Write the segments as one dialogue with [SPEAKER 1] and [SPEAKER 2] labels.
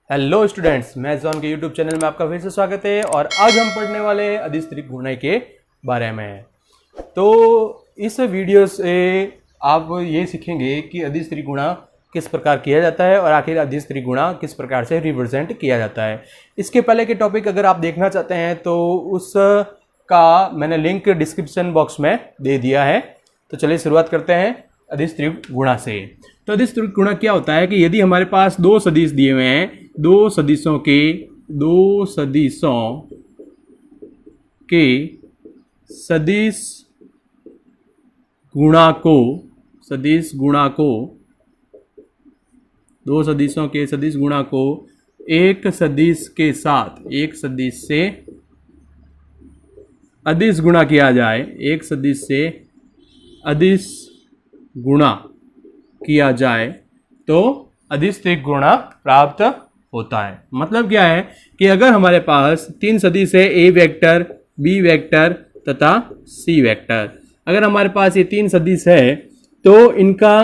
[SPEAKER 1] Hello students, मैं John के YouTube channel में आपका फिर से स्वागत है। और आज हम पढ़ने वाले हैं अदिश त्रिगुणा के बारे में। तो इस वीडियो से आप ये सीखेंगे कि अदिश त्रिगुणा किस प्रकार किया जाता है और आखिर अदिश त्रिगुणा किस प्रकार से रिप्रेजेंट किया जाता है। इसके पहले के टॉपिक अगर आप देखना चाहते हैं तो उसका मैंने लिंक डिस्क्रिप्शन बॉक्स में दे दिया है। तो चलिए शुरुआत करते हैं अदिश त्रिगुणा से। तो अदिश त्रिगुणा क्या होता है कि यदि हमारे पास दो सदिश दिए हुए हैं, दो सदिशों के सदिश गुणा को दो सदिशों के सदिश गुणा को एक सदिश से अदिश गुणा किया जाए, एक सदिश से अदिश गुणा किया जाए तो अदिश त्रिगुणा प्राप्त होता है। मतलब क्या है कि अगर हमारे पास तीन सदिश है, ए वेक्टर, बी वेक्टर तथा सी वेक्टर, अगर हमारे पास ये तीन सदिश है तो इनका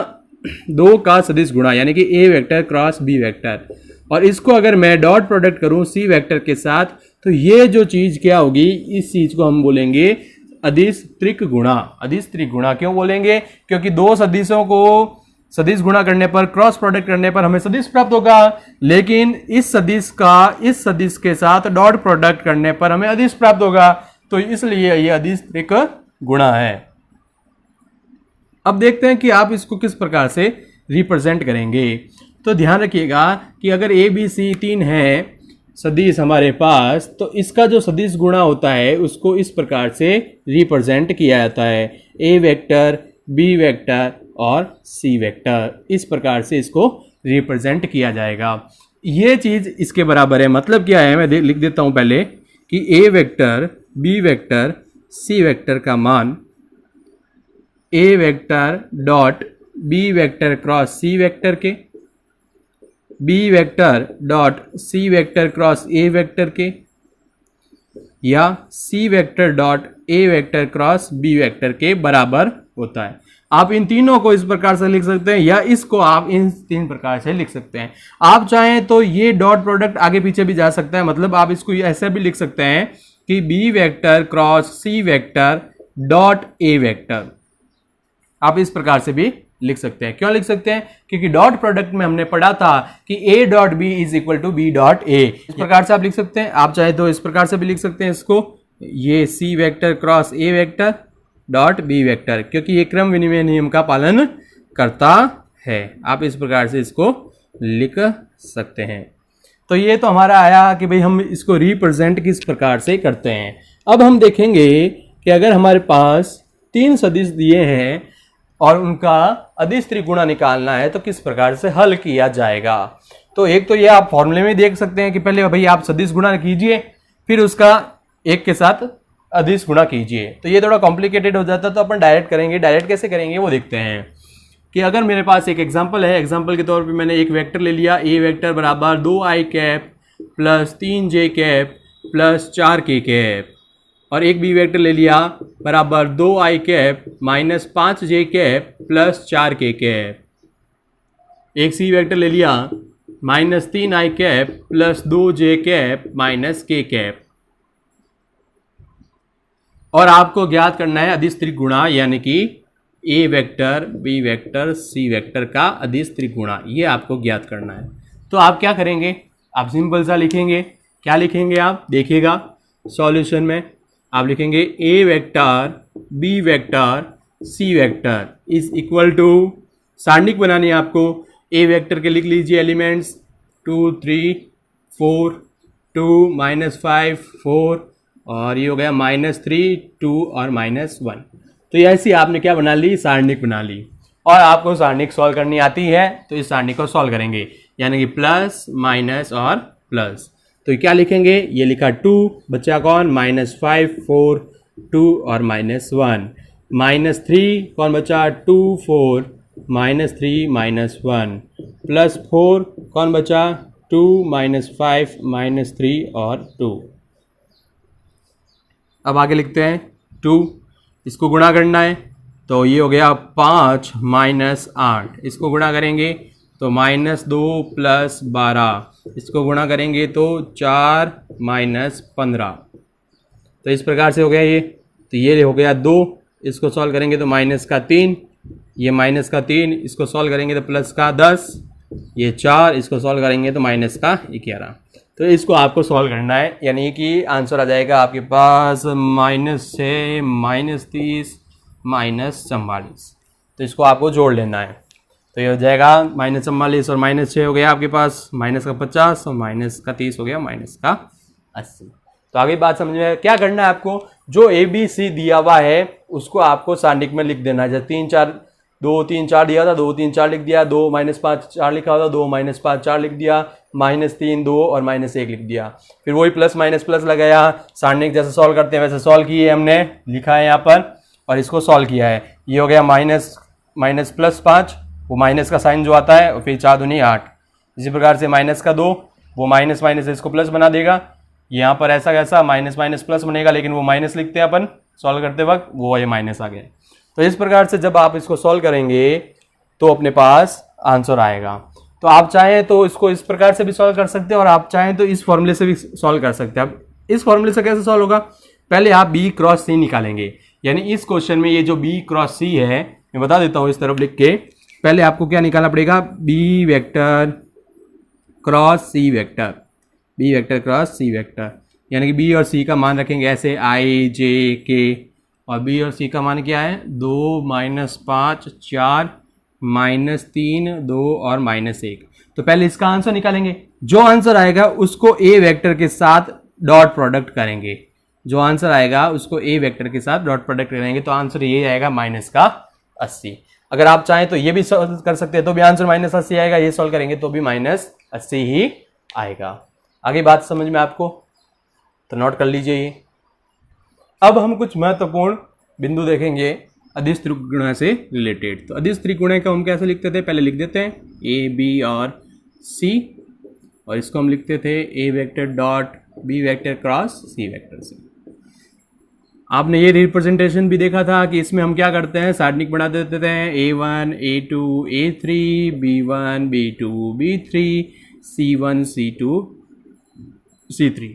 [SPEAKER 1] दो का सदिश गुणा यानी कि a vector cross b vector, और इसको अगर मैं डॉट प्रोडक्ट करूं सी वेक्टर के साथ तो ये जो चीज क्या होगी, इस चीज को हम बोलेंगे अदिश त्रिगुणा। अदिश त्रिगुणा क्यों बोलेंगे? क्योंकि दो सदिशों को सदिश गुणा करने पर, क्रॉस प्रोडक्ट करने पर हमें सदिश प्राप्त होगा, लेकिन इस सदिश का इस सदिश के साथ डॉट प्रोडक्ट करने पर हमें अदिश प्राप्त होगा। तो इसलिए यह अदिश त्रिगुणा है। अब देखते हैं कि आप इसको किस प्रकार से रिप्रेजेंट करेंगे। तो ध्यान रखिएगा कि अगर ए बी सी तीन है सदिश हमारे पास, तो इसका जो सदिश गुणा होता है उसको इस प्रकार से रिप्रेजेंट किया जाता है, ए वेक्टर, बी वेक्टर और सी वेक्टर। इस प्रकार से इसको रिप्रेजेंट किया जाएगा। ये चीज इसके बराबर है। मतलब क्या है, मैं लिख देता हूं पहले कि a vector, b vector, c vector का मान a vector dot b vector cross C vector के, b vector dot c vector cross a vector के, या सी वेक्टर डॉट ए वेक्टर क्रॉस बी वेक्टर के बराबर होता है। आप इन तीनों को इस प्रकार से लिख सकते हैं या इसको आप इन तीन प्रकार से लिख सकते हैं। आप चाहें तो ये डॉट प्रोडक्ट आगे पीछे भी जा सकता है। मतलब आप इसको ऐसे भी लिख सकते हैं कि बी वेक्टर क्रॉस सी वेक्टर डॉट ए वेक्टर, आप इस प्रकार से भी लिख सकते हैं। क्यों लिख सकते हैं? क्योंकि डॉट प्रोडक्ट में हमने पढ़ा था कि a dot B is equal to B dot A. इस प्रकार से आप लिख सकते हैं। आप चाहे तो इस प्रकार से भी लिख सकते हैं इसको, ये c vector cross a vector dot b vector, क्योंकि ये क्रम विनिमय नियम का पालन करता है। आप इस प्रकार से इसको लिख सकते हैं। तो ये तो हमारा आया कि भाई हम इसको रिप्रेजेंट किस प्रकार से करते हैं। अब हम देखेंगे कि अगर हमारे पास तीन सदिश दिए हैं और उनका अदिश त्रिगुणा निकालना है तो किस प्रकार से हल किया जाएगा। तो एक तो ये आप फॉर्मूले में देख सकते हैं कि पहले भाई आप सदिश गुणा कीजिए, फिर उसका एक के साथ अदिश गुणा कीजिए। तो ये थोड़ा कॉम्प्लिकेटेड हो जाता है, तो अपन डायरेक्ट करेंगे। डायरेक्ट कैसे करेंगे वो देखते हैं कि अगर मेरे पास एक एग्जाम्पल है, एग्जाम्पल के तौर पर मैंने एक वेक्टर ले लिया, ए वेक्टर बराबर 2i cap plus 3j cap plus 4k cap, और एक बी वेक्टर ले लिया बराबर 2i cap minus 5j cap plus 4k cap, एक सी वेक्टर ले लिया minus 3i cap plus 2j cap minus k cap. और आपको ज्ञात करना है अदिश त्रिगुणा, यानी कि a vector, b vector, c vector का अदिश त्रिगुणा, ये आपको ज्ञात करना है। तो आप क्या करेंगे? आप सिंपल सा लिखेंगे। क्या लिखेंगे आप देखिएगा सॉल्यूशन में, आप लिखेंगे a vector, b vector, c vector is equal to, सारणिक बनानी है आपको। ए वेक्टर के लिख लीजिए एलिमेंट्स 2 3 4 2 -5 4, और ये हो गया -3 2 और -1। तो ऐसी आपने क्या बना ली? सारणिक बना ली। और आपको सारणिक सॉल्व करनी आती है तो इस सारणिक को सॉल्व करेंगे, यानी कि प्लस माइनस और प्लस। तो क्या लिखेंगे? ये लिखा 2, बच्चा कौन? -5 4 2 और -1, -3 कौन बचा? 2 4 -3 -1, +4 कौन बचा? 2 -5 -3 और 2। अब आगे लिखते हैं 2, इसको गुणा करना है तो ये हो गया 5 - 8, इसको गुणा करेंगे तो -2 + 12, इसको गुणा करेंगे तो 4 - 15। तो इस प्रकार से हो गया ये। तो ये हो गया 2, इसको सॉल्व करेंगे तो -3, ये -3, इसको सॉल्व करेंगे तो +10, ये 4, इसको सॉल्व करेंगे तो -11। तो इसको आपको सॉल्व करना है, यानी कि आंसर आ जाएगा आपके पास -6 -30 -44। तो इसको आपको जोड़ लेना है। तो ये हो जाएगा -44 और -6 हो गया आपके पास -50 और -30 हो गया -80। तो आगे बात समझ में, क्या करना है आपको, जो ABC दिया हुआ है उसको आपको सारणिक में लिख देना है। जैसे 3 4 2 3 4 दिया था, 2 3 4 लिख दिया, 2 -5 4 लिखा था, 2 -5 4 लिख दिया, -3 2 और -1 लिख दिया। फिर वही प्लस माइनस प्लस लगाया, सारणिक जैसे सॉल्व करते हैं वैसे सॉल्व किए हमने, लिखा है यहाँ पर और इसको सॉल्व किया है। ये हो गया -+5, वो माइनस का साइन जो आता है, और फिर 4 दूनी 8। इसी प्रकार से -2, वो माइनस इसको प्लस बना देगा। यहाँ पर ऐसा कैसा माइनस प्लस बनेगा, लेकिन वो माइनस लिखते हैं अपन सॉल्व करते वक्त, वो ये माइनस आ गया। तो इस प्रकार से जब आप इसको सॉल्व करेंगे तो अपने पास आंसर आएगा। तो आप चाहें तो इसको इस प्रकार से भी सॉल्व कर सकते हैं और आप चाहें तो इस फॉर्मूले से भी सॉल्व कर सकते हैं। अब इस फॉर्मूले से कैसे सॉल्व होगा, पहले आप B क्रॉस C निकालेंगे। यानी इस क्वेश्चन में ये जो B क्रॉस C है, मैं बता देता हूँ इस तरफ लिख के, पहले आपको क्या निकालना पड़ेगा, B vector cross C vector, B vector cross C vector. यानी कि B और C का मान रखेंगे ऐसे I J K, और B और C का मान क्या है, 2 -5 4 -3 2 और -1। तो पहले इसका आंसर निकालेंगे, जो आंसर आएगा उसको A वेक्टर के साथ डॉट प्रोडक्ट करेंगे, जो आंसर आएगा उसको A वेक्टर के साथ डॉट प्रोडक्ट करेंगे, तो आंसर ये आएगा -80। अगर आप चाहें तो ये भी सॉल्व कर सकते हैं, तो भी आंसर -80 आएगा, ये सॉल्व करेंगे तो भी -80 ही आएगा। आगे बात समझ में आपको, तो नोट कर लीजिए ये। अब हम कुछ महत्वपूर्ण बिंदु देखेंगे अदिश त्रिगुणा से रिलेटेड। तो अदिश त्रिगुणा को हम कैसे लिखते थे, पहले लिख देते हैं A B और C, और इसको हम लिखते थे A vector dot B vector cross C vector से। आपने ये रिप्रेजेंटेशन भी देखा था कि इसमें हम क्या करते हैं, सारणिक बना देते थे A1 A2 A3 B1 B2 B3 C1 C2 C3।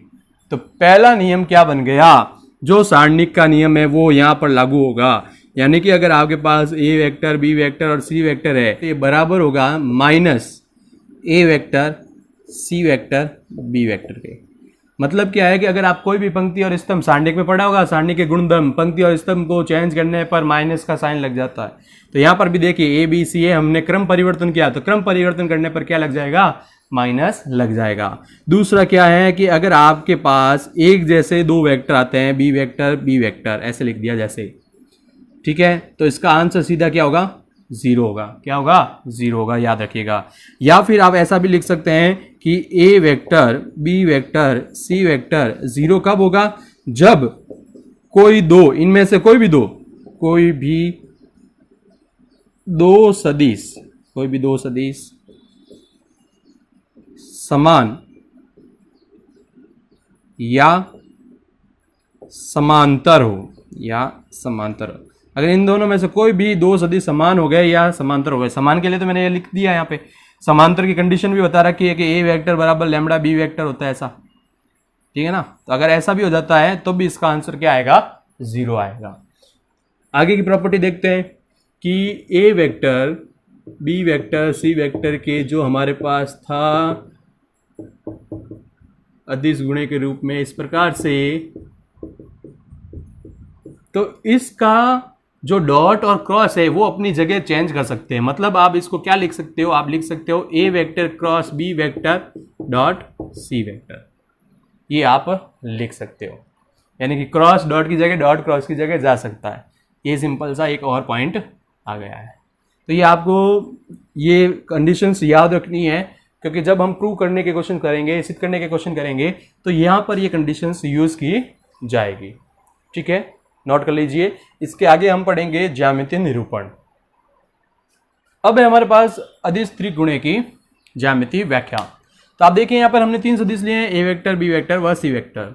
[SPEAKER 1] तो पहला नियम क्या बन गया, जो सारणिक का नियम है वो यहाँ पर लागू होगा। यानी कि अगर आपके पास A वेक्टर B वेक्टर और C वेक्टर है, तो ये बराबर होगा -A vector C vector B vector के। मतलब क्या है कि अगर आप कोई भी पंक्ति और स्तंभ, सारणिक में पढ़ा होगा सारणिक के गुणधर्म, पंक्ति और स्तंभ को चेंज करने पर माइनस का साइन लग जाता है। तो यहाँ पर भी देखिए A B C है, हमने क्रम परिवर्तन किया, तो क्रम परिवर्तन करने पर क्या लग जाएगा, माइनस लग जाएगा। दूसरा क्या है कि अगर आपके पास एक जैसे दो वेक्टर आते हैं, B वेक्टर ऐसे लिख दिया जैसे, ठीक है, तो इसका आंसर सीधा क्या होगा, 0 होगा। क्या होगा, 0 होगा, याद रखिएगा। या फिर आप ऐसा भी लिख सकते हैं कि A vector B vector C vector 0 कब होगा, जब कोई दो, इनमें से कोई भी दो सदिश समान या समांतर हो, अगर इन दोनों में से कोई भी दो सदिश समान हो गए या समांतर हो गए। समान के लिए तो मैंने ये लिख दिया यहाँ पे, समांतर की कंडीशन भी बता रखी है कि A वेक्टर बराबर लैम्बडा B वेक्टर होता है, ऐसा, ठीक है ना। तो अगर ऐसा भी हो जाता है तो भी इसका आंसर क्या आएगा, 0 आएगा। आगे की प्रॉपर्टी देखते हैं कि A vector B vector C vector के जो हमारे पास था अदिश गुणे के रूप में इस प्रकार से, तो इसका जो डॉट और क्रॉस है वो अपनी जगह चेंज कर सकते हैं। मतलब आप इसको क्या लिख सकते हो, आप लिख सकते हो A vector cross B vector dot C vector, ये आप लिख सकते हो। यानी कि क्रॉस डॉट की जगह डॉट क्रॉस की जगह जा सकता है। ये सिंपल सा एक और पॉइंट आ गया है। तो ये आपको ये कंडीशंस याद रखनी है, क्योंकि जब हम प्रूव करने के क्वेश्चन करेंगे, सिद्ध करने के क्वेश्चन करेंगे, तो यहाँ पर ये कंडीशंस यूज की जाएगी। ठीक है, नोट कर लीजिए। इसके आगे हम पढ़ेंगे ज्यामितीय निरूपण। अब है हमारे पास अदिश त्रिगुणे की ज्यामितीय व्याख्या। तो आप देखिए यहाँ पर हमने 3 सदिश लिए हैं, A वेक्टर B वेक्टर व C वेक्टर।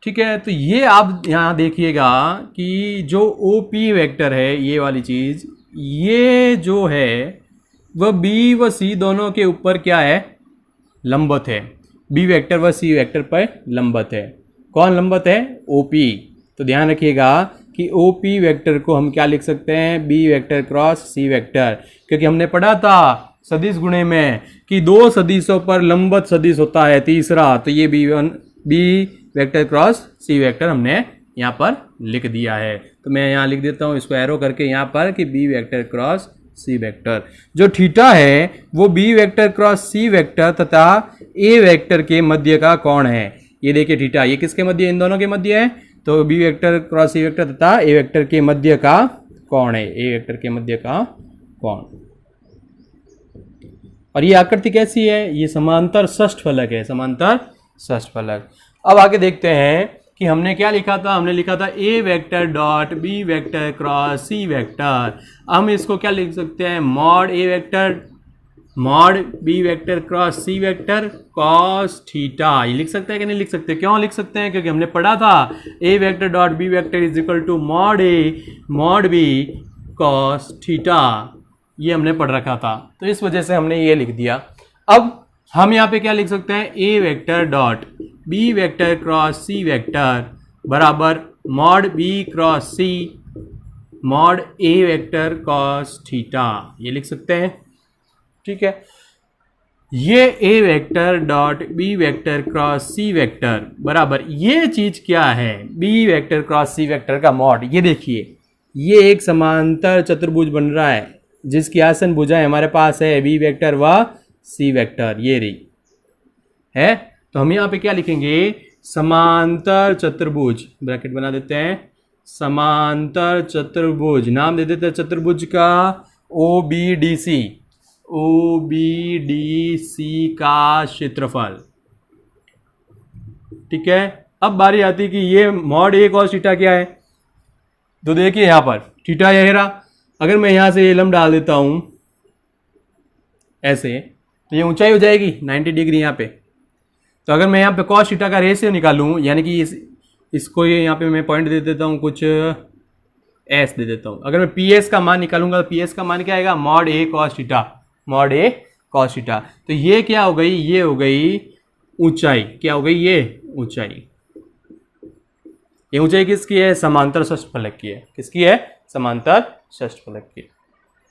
[SPEAKER 1] ठीक है, तो ये आप यहाँ देखिएगा कि जो OP वेक्टर है, ये वाली चीज, ये जो है वह बी व सी दोनों के ऊपर क्या है, लंबवत है। बी वेक्टर व सी वेक्टर पर लंबवत है। कौन लंबवत है, ओपी। तो ध्यान रखिएगा कि ओपी वेक्टर को हम क्या लिख सकते हैं, B vector cross C vector, क्योंकि हमने पढ़ा था सदिश गुणे में कि दो सदिशों पर लंबवत सदिश होता है तीसरा, तो ये B vector cross C vector हमने यहाँ पर लिख दिया है। तो मैं यहाँ लिख देता हूँ इसको एरो करके यहाँ पर कि B vector cross C vector. जो थीटा है वो B vector cross C vector तथा ए वेक्टर के मध्य का कोण है। ये देखिए थीटा, ये किसके मध्य, इन दोनों के मध्य है। तो B vector cross C vector तथा ए वेक्टर के मध्य का कोण है, ए वेक्टर के मध्य का कोण। और ये आकृति कैसी है, ये समांतर षष्ठफलक है, समांतर षष्ठफलक। अब आगे देखते हैं कि हमने क्या लिखा था, हमने लिखा था a vector dot b vector cross C vector. हम इसको क्या लिख सकते हैं, mod a vector mod b vector cross C vector cos theta. ये लिख सकते हैं कि नहीं लिख सकते, क्यों लिख सकते हैं, क्योंकि हमने पढ़ा था a vector dot b vector is equal to mod a mod b cos theta, ये हमने पढ़ रखा था, तो इस वजह से हमने ये लिख दिया। अब हम यहाँ पे क्या लिख सकते हैं, a vector dot b vector cross C vector बराबर mod b cross c mod a vector cos theta, ये लिख सकते हैं। ठीक है, ये a vector dot b vector cross C vector बराबर ये चीज क्या है, बी वेक्टर क्रॉस सी वेक्टर का मॉड। ये देखिए, ये एक समांतर चतुर्भुज बन रहा है जिसकी आसन भुजाएं हमारे पास है बी वेक्टर व सी वेक्टर, ये रही है। तो हम यहाँ पे क्या लिखेंगे, समांतर चतुर्भुज, ब्रैकेट बना देते हैं, समांतर चतुर्भुज, नाम दे देते हैं चतुर्भुज का O B D C, O B D C का क्षेत्रफल। ठीक है, अब बारी आती है कि ये मॉड ए कॉस थीटा क्या है। तो देखिए यहाँ पर थीटा ये रहा, अगर मैं यहाँ से ये लंब डाल देता हूँ ऐसे, तो ये ऊंचाई हो जाएगी 90 डिग्री यहाँ पे। तो अगर मैं यहाँ पे कॉस थीटा का रेशियो निकालूँ, यानी कि इसको ये यहाँ पे मैं पॉइंट दे देता हूँ, कुछ एस दे देता हूँ। अगर मैं पी एस का मान निकालूंगा तो पी एस का मान क्या आएगा, मॉड ए कॉस थीटा, मॉड ए कॉस थीटा। तो ये क्या हो गई, ये हो गई ऊंचाई, क्या हो गई, ये ऊंचाई। ये ऊंचाई किसकी है, समांतर षष्ठफलक की है। किसकी है, समांतर षष्ठफलक की।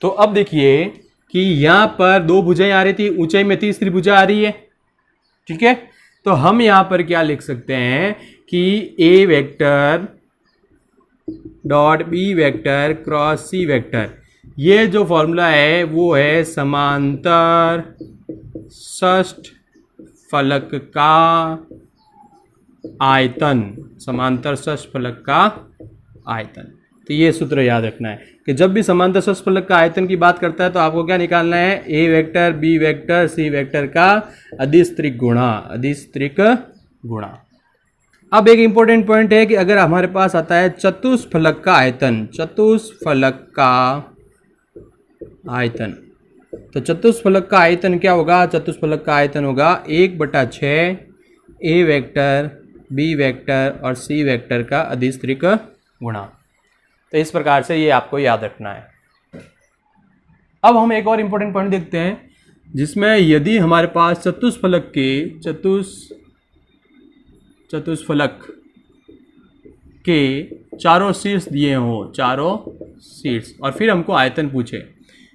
[SPEAKER 1] तो अब देखिए कि यहाँ पर दो भुजाएं आ रही थी, ऊंचाई में तीसरी भुजा आ रही है। ठीक है, तो हम यहाँ पर क्या लिख सकते हैं कि a vector dot b vector cross C vector, ये जो फॉर्मूला है वो है समांतर षष्ठफलक का आयतन, समांतर षष्ठफलक का आयतन। तो ये सूत्र याद रखना है कि जब भी समांतर षष्ठफलक का आयतन की बात करता है तो आपको क्या निकालना है, a vector b vector c vector का अधिस्त्रिक गुणा, अधिस्त्रिक गुणा। अब एक इंपॉर्टेंट पॉइंट है कि अगर हमारे पास आता है चतुष्फलक का आयतन, चतुष्फलक का आयतन, तो चतुष्फलक का आयतन क्या होगा, चतुष्फलक का आयतन होगा 1/6 ए वेक्टर बी वेक्टर और सी वेक्टर का अधिस्त्रिक गुणा। तो इस प्रकार से ये आपको याद रखना है। अब हम एक और इंपॉर्टेंट पॉइंट देखते हैं जिसमें यदि हमारे पास चतुष्फलक के चतुष्फलक के चारों शीर्ष दिए हों, चारों शीर्ष, और फिर हमको आयतन पूछे।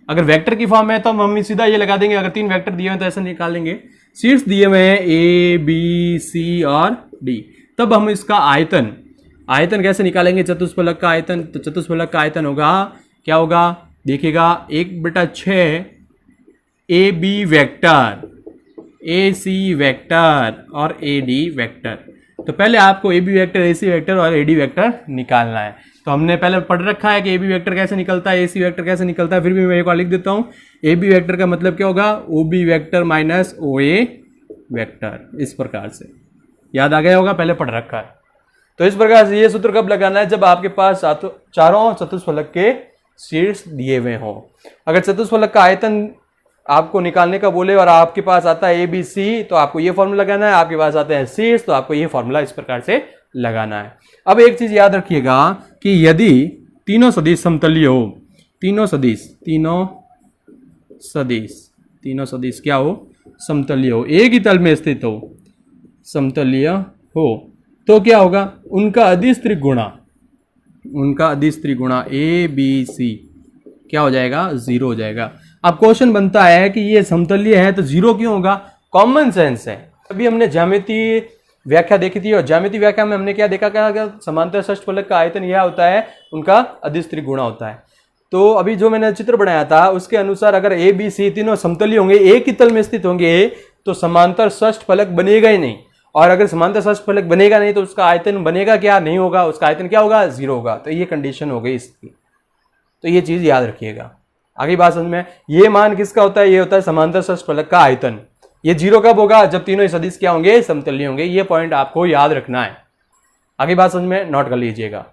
[SPEAKER 1] अगर वेक्टर की फॉर्म है तो हम सीधा ये लगा देंगे, अगर 3 वेक्टर दिए हुए तो ऐसा निकालेंगे। शीर्ष दिए हुए हैं ए बी सी और डी, तब हम इसका आयतन कैसे निकालेंगे, चतुष्फलक का आयतन। तो चतुष्फलक का आयतन होगा, क्या होगा, देखिएगा 1/6 A B vector, A C vector और ए डी वेक्टर। तो पहले आपको A B vector, A C vector और ए डी वेक्टर निकालना है। तो हमने पहले पढ़ रखा है कि ए बी वेक्टर कैसे निकलता है, ए सी वेक्टर कैसे निकलता है, फिर भी मैं एक बार लिख देता हूँ। ए बी वेक्टर का मतलब क्या होगा, O B vector minus O ए वेक्टर, इस प्रकार से याद आ गया होगा, पहले पढ़ रखा है। तो इस प्रकार से ये सूत्र कब लगाना है, जब आपके पास चारों चतुष्फलक के शीर्ष दिए हुए हों। अगर चतुष्फलक का आयतन आपको निकालने का बोले और आपके पास आता है ए बी सी, तो आपको ये फॉर्मूला लगाना है। आपके पास आते हैं शीर्ष, तो आपको ये फॉर्मूला इस प्रकार से लगाना है। अब एक चीज याद रखिएगा कि यदि तीनों सदिश समतलीय हो, तीनों सदिश, तीनों सदिश क्या हो, समतलीय हो, एक ही तल में स्थित हो, समतलीय हो, तो क्या होगा, उनका अदिश त्रिगुणा, उनका अदिश त्रिगुणा ए बी सी क्या हो जाएगा, 0 हो जाएगा। अब क्वेश्चन बनता है कि ये समतलीय है तो 0 क्यों होगा, कॉमन सेंस है। अभी हमने ज्यामितीय व्याख्या देखी थी और ज्यामितीय व्याख्या में हमने क्या देखा, क्या समांतर षष्ठफलक का आयतन यह होता है, उनका अदिश त्रिगुणा होता है। तो अभी जो मैंने चित्र बनाया था उसके अनुसार अगर ए बी सी तीनों समतलीय होंगे, एक ही तल में स्थित होंगे, तो समांतर षष्ठफलक बनेगा ही नहीं। और अगर समांतर षष्ठफलक बनेगा नहीं तो उसका आयतन बनेगा क्या, नहीं होगा, उसका आयतन क्या होगा, 0 होगा। तो ये कंडीशन हो गई इसकी, तो ये चीज याद रखिएगा। आगे बात समझ में, ये मान किसका होता है, ये होता है समांतर षष्ठफलक का आयतन। ये 0 कब होगा, जब तीनों ही सदिश क्या होंगे, समतलीय होंगे। ये पॉइंट आपको याद रखना है। आगे बात समझ में, नोट कर लीजिएगा।